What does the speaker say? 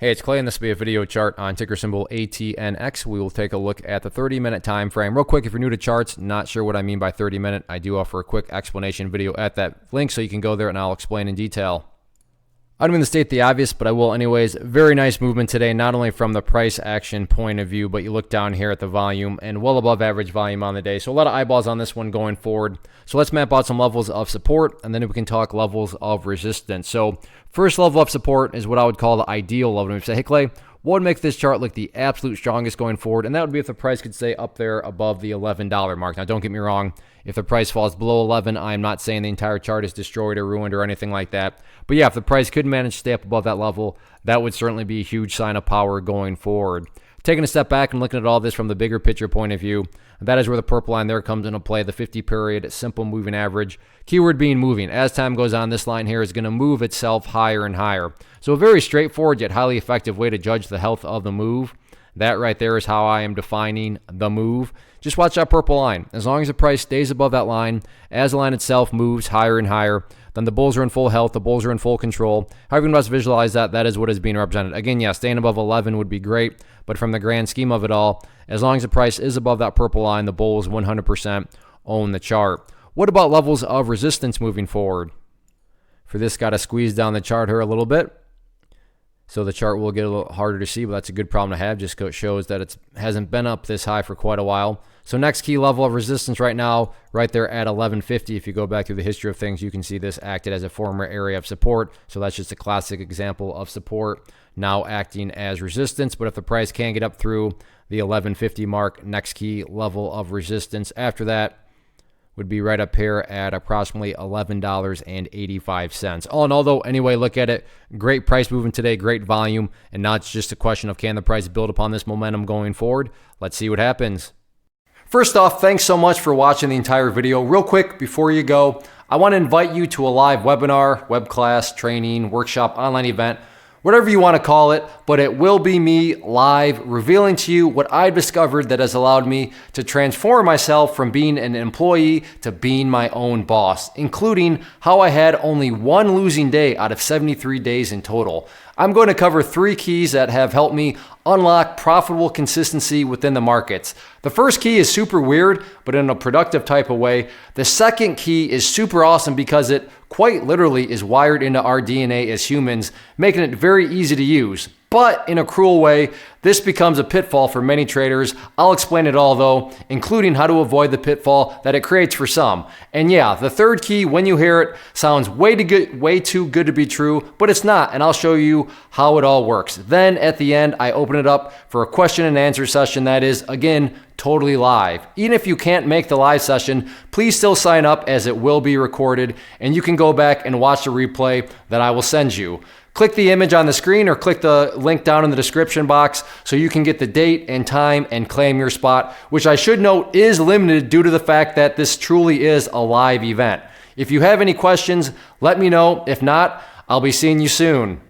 Hey, it's Clay, and this will be a video chart on ticker symbol ATNX. We will take a look at the 30-minute time frame. Real quick, if you're new to charts, not sure what I mean by 30-minute, I do offer a quick explanation video at that link, so you can go there and I'll explain in detail. I don't mean to state the obvious, but I will anyways. Very nice movement today, not only from the price action point of view, but you look down here at the volume and well above average volume on the day. So a lot of eyeballs on this one going forward. So let's map out some levels of support, and then we can talk levels of resistance. So first level of support is what I would call the ideal level. We say, hey Clay, what would make this chart look the absolute strongest going forward? And that would be if the price could stay up there above the $11 mark. Now, don't get me wrong. If the price falls below 11, I'm not saying the entire chart is destroyed or ruined or anything like that. But yeah, if the price could manage to stay up above that level, that would certainly be a huge sign of power going forward. Taking a step back and looking at all this from the bigger picture point of view, that is where the purple line there comes into play, the 50-period simple moving average. Keyword being moving. As time goes on, this line here is going to move itself higher and higher. So a very straightforward yet highly effective way to judge the health of the move. That right there is how I am defining the move. Just watch that purple line. As long as the price stays above that line, as the line itself moves higher and higher, then the bulls are in full health, the bulls are in full control. However you must visualize that, that is what is being represented. Again, yeah, staying above 11 would be great, but from the grand scheme of it all, as long as the price is above that purple line, the bulls 100% own the chart. What about levels of resistance moving forward? For this, got to squeeze down the chart here a little bit. So the chart will get a little harder to see, but that's a good problem to have. Just shows that it hasn't been up this high for quite a while. So next key level of resistance right now, right there at 1150. If you go back through the history of things, you can see this acted as a former area of support. So that's just a classic example of support now acting as resistance. But if the price can get up through the 1150 mark, next key level of resistance after that would be right up here at approximately $11.85. All in all, though, anyway, look at it. Great price movement today, great volume, and now it's just a question of can the price build upon this momentum going forward? Let's see what happens. First off, thanks so much for watching the entire video. Real quick, before you go, I want to invite you to a live webinar, web class, training, workshop, online event, whatever you want to call it, but it will be me live revealing to you what I've discovered that has allowed me to transform myself from being an employee to being my own boss, including how I had only one losing day out of 73 days in total. I'm going to cover 3 keys that have helped me unlock profitable consistency within the markets. The first key is super weird, but in a productive type of way. The second key is super awesome because it quite literally is wired into our DNA as humans, making it very easy to use. But in a cruel way, this becomes a pitfall for many traders. I'll explain it all though, including how to avoid the pitfall that it creates for some. And yeah, the third key, when you hear it, sounds way too good to be true, but it's not, and I'll show you how it all works. Then at the end, I open it up for a question and answer session that is, again, totally live. Even if you can't make the live session, please still sign up as it will be recorded, and you can go back and watch the replay that I will send you. Click the image on the screen or click the link down in the description box so you can get the date and time and claim your spot, which I should note is limited due to the fact that this truly is a live event. If you have any questions, let me know. If not, I'll be seeing you soon.